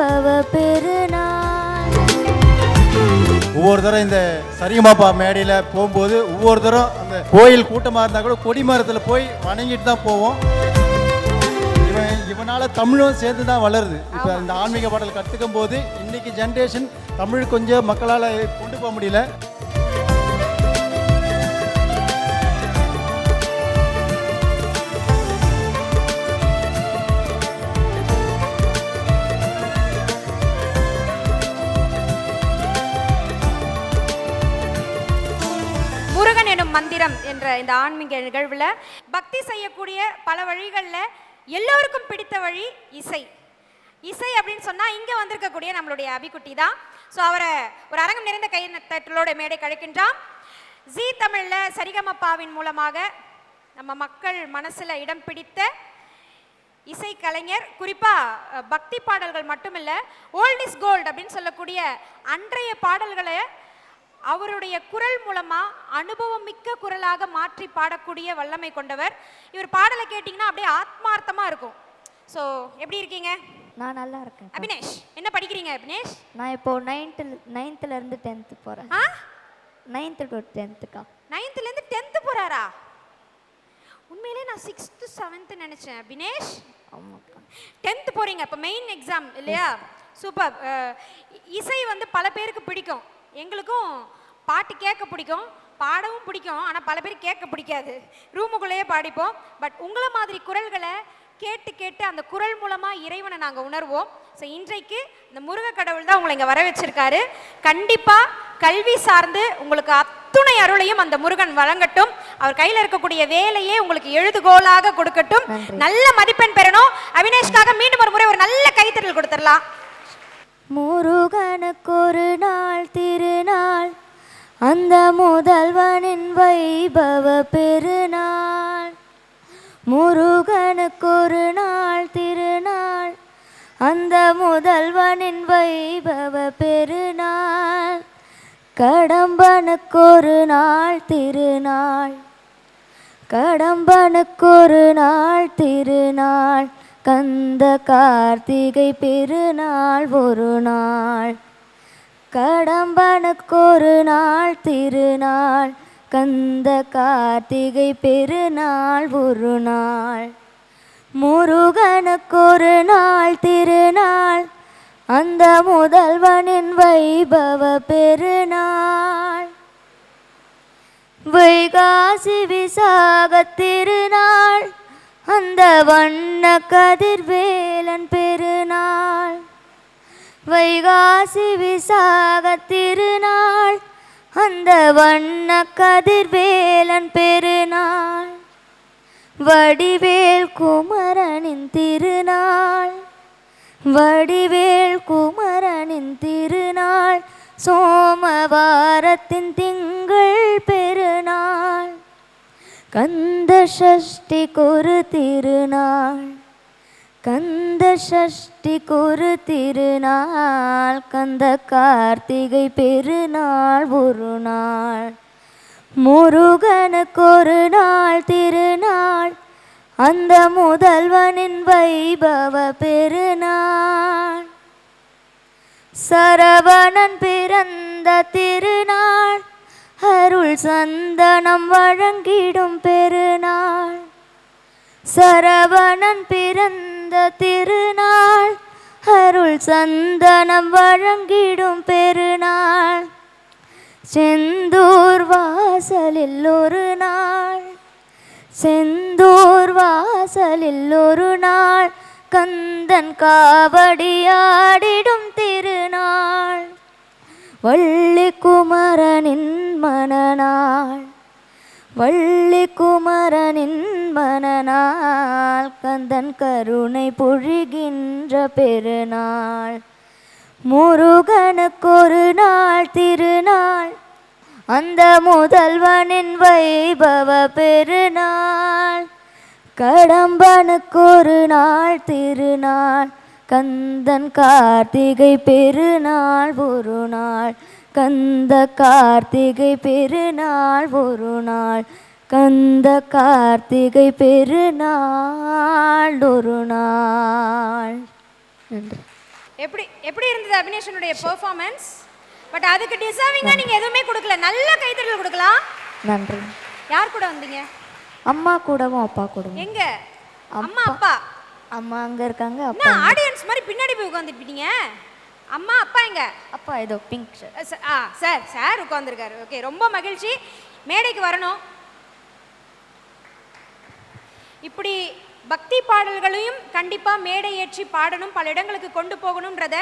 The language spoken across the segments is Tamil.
வைபவ பெருநாள். ஒவ்வொரு தரம் இந்த சரிகமாப்பா மேடையில் போகும்போது ஒவ்வொரு தரம் அந்த கோயில் கூட்டமாக இருந்தால் கூட கொடி மரத்தில் போய் வணங்கிட்டு தான் போவோம். இவனால் தமிழும் சேர்ந்து தான் வளருது. இப்போ இந்த ஆன்மீக பாடல் கற்றுக்கும் போது இன்றைக்கி ஜென்ரேஷன் தமிழ் கொஞ்சம் மக்களால் கொண்டு போக முடியல. முருகன் எனும் மந்திரம் என்ற இந்த ஆன்மீக நிகழ்வில் பக்தி செய்யக்கூடிய பல வழிகளில் எல்லோருக்கும் பிடித்த வழி இசை. இசை அப்படின்னு சொன்னால் இங்கே வந்திருக்கக்கூடிய நம்மளுடைய அபிக்குட்டி தான். ஸோ அவரை ஒரு அரங்கம் நிறைந்த கை தட்டலோட மேடை கழிக்கின்றான். ஜீ தமிழில் சரிகமப்பாவின் மூலமாக நம்ம மக்கள் மனசில் இடம் பிடித்த இசை கலைஞர். குறிப்பாக பக்தி பாடல்கள் மட்டுமில்லை, ஓல்ட் இஸ் கோல்டு அப்படின்னு சொல்லக்கூடிய அன்றைய பாடல்களை அவருடைய குரல் மூலமா அனுபவம் மிக்க குரலாக மாற்றி பாடக்கூடிய வல்லமை கொண்டவர். இவர் பாடலை கேட்டிங்கன்னா அப்படியே ஆத்மார்த்தமா இருக்கும். ஸோ எப்படி இருக்கீங்க? நான் நல்லா இருக்கேன். அபினேஷ் என்ன படிக்கிறீங்க? அபினேஷ், நான் இப்போ 9th இருந்து 10th போறேன். 9th to 10th. 9th இருந்து 10th போறாரா? உண்மையிலே நான் 6th 7th நினைச்சேன். அபினேஷ் 10th போறீங்க. அப்போ மெயின் எக்ஸாம் இல்லையா? சூப்பர். இசை வந்து பல பேருக்கு பிடிக்கும். எங்களுக்கும் பாட்டு கேட்க பிடிக்கும், பாடவும் பிடிக்கும். ஆனால் பல பேர் கேட்க பிடிக்காது, ரூமுக்குள்ளேயே பாடிப்போம். பட் உங்களை மாதிரி குரல்களை கேட்டு கேட்டு அந்த குரல் மூலமாக இறைவனை நாங்கள் உணர்வோம். ஸோ இன்றைக்கு இந்த முருக கடவுள் தான் உங்களை இங்கே வர வச்சிருக்காரு. கண்டிப்பாக கல்வி சார்ந்து உங்களுக்கு அத்துணை அருளையும் அந்த முருகன் வழங்கட்டும். அவர் கையில் இருக்கக்கூடிய வேலையே உங்களுக்கு எழுதுகோலாக கொடுக்கட்டும். நல்ல மதிப்பெண் பெறணும். அவினேஷ்காக மீண்டும் ஒரு முறை ஒரு நல்ல கைத்தறல் கொடுத்துடலாம். முருகனுக்கு ஒரு நாள் திருநாள், அந்த முதல்வனின் வைபவ பெருநாள். முருகனுக்கு ஒரு நாள் திருநாள், அந்த முதல்வனின் வைபவ பெருநாள். கடம்பனுக்கு ஒரு நாள் திருநாள், கடம்பனுக்கு ஒரு நாள் திருநாள். கந்த கார்த்திகை பெருநாள் ஒரு நாள். கடம்பனுக்கு ஒரு நாள் திருநாள், கந்த கார்த்திகை பெருநாள் ஒரு நாள். முருகனுக்கு ஒரு நாள் திருநாள், அந்த முதல்வனின் வைபவ பெருநாள். வைகாசி விசாக திருநாள், அந்த வண்ண கதிர்வேலன் பெருநாள். வைகாசி விசாக திருநாள், அந்த வண்ண கதிர்வேலன் பெருநாள். வடிவேல் குமரனின் திருநாள், வடிவேல் குமரனின் திருநாள். சோமவாரத்தின் திங்கள் பெருநாள். கந்த சஷ்டி ஒரு திருநாள், கந்த சஷ்டி ஒரு திருநாள். கந்த கார்த்திகை பெருநாள் ஒரு நாள். முருகனுக்கு ஒரு நாள் திருநாள், அந்த முதல்வனின் வைபவ பெருநாள். சரவணன் பிறந்த திருநாள், அருள் சந்தனம் வழங்கிடும் பெருநாள். சரவணன் பிறந்த திருநாள், அருள் சந்தனம் வழங்கிடும் பெருநாள். செந்தூர் வாசலில் ஒரு நாள், செந்தூர் வாசலில் ஒரு நாள். கந்தன் காவடியாடிடும் திருநாள். வள்ளி குமரனின் மணநாள், வள்ளி குமரனின் மணநாள். கந்தன் கருணை பொழிகின்ற பெருநாள். முருகனுக்கு ஒரு நாள் திருநாள், அந்த முதல்வனின் வைபவ பெருநாள். கடம்பனுக்கு ஒரு நாள் திருநாள், கந்தன் கார்த்திகை பெருநாள் ஒரு நாள். கந்த கார்த்திகை பெருநாள் ஒரு நாள். கந்த கார்த்திகை பெருநாள் ஒரு நாள். நன்றி. எப்படி எப்படி இருந்தது அபினேஷனுடைய பெர்ஃபார்மன்ஸ்? பட் அதுக்கு டிசர்விங்கா நீங்க எதுவுமே கொடுக்கல. நல்ல கைத்தட்டல் கொடுக்கலாம். நன்றி. யார் கூட வந்தீங்க? அம்மா கூடவும் அப்பா கூடவும். எங்க அம்மா அப்பா? அம்மா அங்க இருக்காங்க, அப்பா என்ன ஆடியன்ஸ் மாதிரி பின்னாடி போய் உட்கார்ந்துட்டீங்க? அம்மா அப்பா எங்க? அப்பா ஏதோ பிங்க் ஷர்ட். சார் உட்கார்ந்துருக்காரு. ஓகே, ரொம்ப மகிழ்ச்சி. மேடைக்கு வரணும். இப்படி பக்தி பாடல்களையும் கண்டிப்பா மேடை ஏற்றி பாடணும், பல இடங்களுக்கு கொண்டு போகணும்ன்றத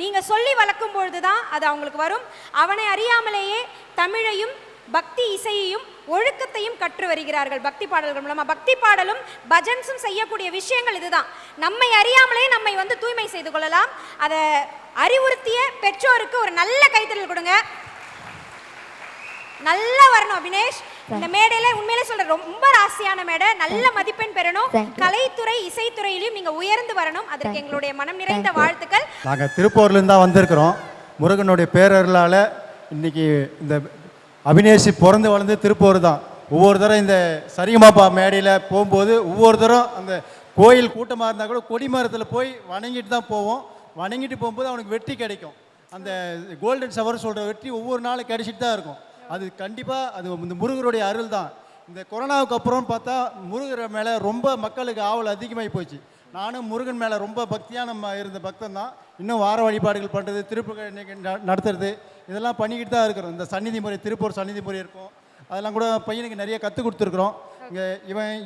நீங்க சொல்லி வளர்க்கும் பொழுது தான் அது அவங்களுக்கு வரும். அவனை அறியாமலேயே தமிழையும் பக்தி இசையையும் ஒழுக்கத்தையும் கற்று வருகிறார்கள் பக்தி பாடல்கள் மூலமா. பக்தி பாடலும் பஜன்ஸும் செய்யக்கூடிய விஷயங்கள் இதுதான். நம்மை அறியாமலே நம்மை தூய்மை செய்து கொள்ளலாம். அதை அறிவுறுத்திய பெற்றோருக்கு ஒரு நல்ல கைத்தட்டல் கொடுங்க. நல்லா வரணும் அபினேஷ். இந்த மேடையில உண்மையிலே சொல்ற ரொம்ப ராசியான மேடை. நல்ல மதிப்பெண் பெறணும். கலைத்துறை இசைத்துறையிலும் நீங்க உயர்ந்து வரணும். அதற்கு எங்களுடைய மனம் நிறைந்த வாழ்த்துக்கள். நாங்கள் திருப்பூர்லேருந்து தான் வந்திருக்கிறோம். முருகனுடைய பேரர்களால் இன்னைக்கு இந்த அபினேஷ் பிறந்து வளர்ந்து திருப்பூர் தான். ஒவ்வொரு தரம் இந்த சரிகமாப்பா மேடையில் போகும்போது ஒவ்வொரு தரம் அந்த கோயில் கூட்டமாக இருந்தால் கூட கொடி மரத்தில் போய் வணங்கிட்டு தான் போவோம். வணங்கிட்டு போகும்போது அவனுக்கு வெற்றி கிடைக்கும். அந்த கோல்டன் ஷவர் சொல்கிற வெற்றி ஒவ்வொரு நாளும் கிடைச்சிட்டு தான் இருக்கும். அது கண்டிப்பாக அது இந்த முருகருடைய அருள் தான். இந்த கொரோனாவுக்கு அப்புறம் பார்த்தா முருகர் மேலே ரொம்ப மக்களுக்கு ஆவல் அதிகமாகி போச்சு. நானும் முருகன் மேலே ரொம்ப பக்தியான இருந்த பக்தன் தான். இன்னும் வார வழிபாடுகள் பண்ணுறது, திருப்பதி நடத்துறது, இதெல்லாம் பண்ணிக்கிட்டு தான் இருக்கிறோம். இந்த சந்நிதி முறை, திருப்பூர் சந்நிதி முறை இருக்கும், அதெல்லாம் கூட பையனுக்கு நிறைய கற்றுக் கொடுத்துருக்குறோம். இங்கே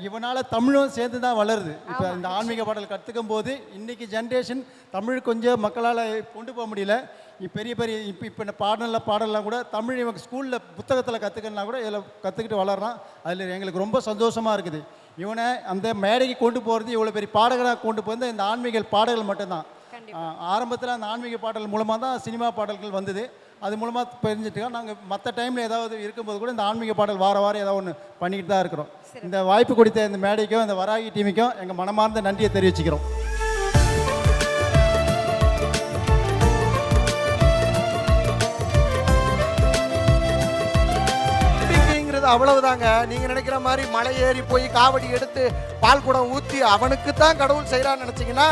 இவனால் தமிழும் சேர்ந்து தான் வளருது. இப்போ இந்த ஆன்மீக பாடல் கற்றுக்கும் போது இன்றைக்கி ஜென்ரேஷன் தமிழ் கொஞ்சம் மக்களால் கொண்டு போக முடியல. பெரிய பெரிய இப்போ இந்த பாடலாம் கூட தமிழ் இவங்க ஸ்கூலில் புத்தகத்தில் கற்றுக்கலாம் கூட இதில் கற்றுக்கிட்டு வளர்றான். அதில் எங்களுக்கு ரொம்ப சந்தோஷமாக இருக்குது. இவனை அந்த மேடைக்கு கொண்டு போகிறது, இவ்வளோ பெரிய பாடகராக கொண்டு போகிறது இந்த ஆன்மீக பாடல்கள் மட்டும்தான். ஆரம்பத்தில் அந்த ஆன்மீக பாடல் மூலமாக தான் சினிமா பாடல்கள் வந்தது. அது மூலமாக தெரிஞ்சுட்டுக்கோம். நாங்கள் மற்ற டைமில் ஏதாவது இருக்கும்போது கூட இந்த ஆன்மீக பாடல் வாரம் ஏதாவது ஒன்று பண்ணிக்கிட்டு தான் இருக்கிறோம். இந்த வாய்ப்பு கொடுத்த இந்த மேடைக்கும் இந்த வராகி டீமுக்கும் எங்கள் மனமார்ந்த நன்றியை தெரிவிச்சுக்கிறோம். அவ்வளவுதாங்க. நீங்க நினைக்கிற மாதிரி மலை ஏறி போய் காவடி எடுத்து பால் குடம் ஊத்தி அவனுக்கு தான் கடவுள் செய்யறான்னு நினைச்சீங்கன்னா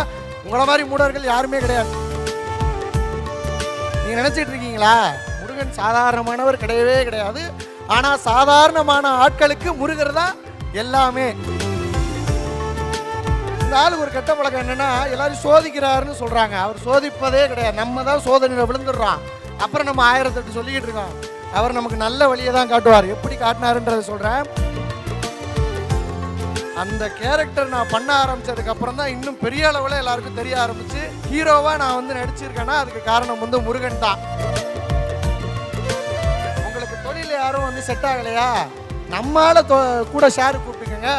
உங்களை மாதிரி மூடர்கள் யாருமே கிடையாது. நீங்க நினைச்சிட்டு இருக்கீங்களா? முருகன் சாதாரணமானவர் கிடையவே கிடையாது. ஆனா சாதாரணமான ஆட்களுக்கு முருகர் தான் எல்லாமே. இந்த ஆளுக்கு ஒரு கெட்ட பழக்கம் என்னன்னா, எல்லாரும் சோதிக்கிறாருன்னு சொல்றாங்க. அவர் சோதிப்பதே கிடையாது. நம்ம தான் சோதனையில விழுந்துடுறோம். அப்புறம் நம்ம 1008 சொல்லிக்கிட்டு இருக்கோம். அவர் நமக்கு நல்ல வழியை தான் காட்டுவார். எப்படி காட்டினாருன்றதை சொல்கிறேன். அந்த கேரக்டர் நான் பண்ண ஆரம்பித்ததுக்கு அப்புறம் தான் இன்னும் பெரிய அளவில் எல்லாருக்கும் தெரிய ஆரம்பிச்சு ஹீரோவாக நான் நடிச்சிருக்கேன்னா அதுக்கு காரணம் முருகன் தான். உங்களுக்கு தொழில் யாரும் செட் ஆகலையா, நம்மால கூட ஷேர் கூப்பிட்டுக்கங்க.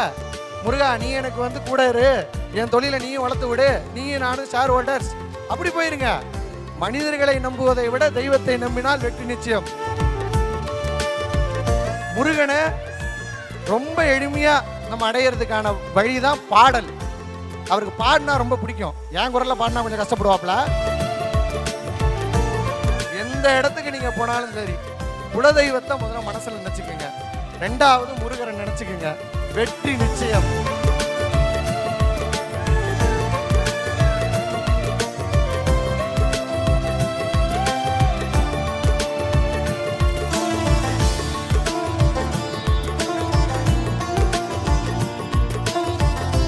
முருகா நீ எனக்கு கூட இரு, என் தொழிலை நீயும் வளர்த்து விடு, நீயும் நானும் ஷேர் ஹோல்டர்ஸ், அப்படி போயிருங்க. மனிதர்களை நம்புவதை விட தெய்வத்தை நம்பினால் வெற்றி நிச்சயம். முருகனை ரொம்ப எளிமையா நம்ம அடையிறதுக்கான வழிதான் பாடல். அவருக்கு பாடினா ரொம்ப பிடிக்கும். என் குரல்ல பாடினா கொஞ்சம் கஷ்டப்படுவாப்ல. எந்த இடத்துக்கு நீங்க போனாலும் சரி, குலதெய்வத்தை முதல்ல மனசுல நினைச்சுக்கோங்க. 2வது முருகரை நினைச்சுக்கோங்க. வெற்றி நிச்சயம்.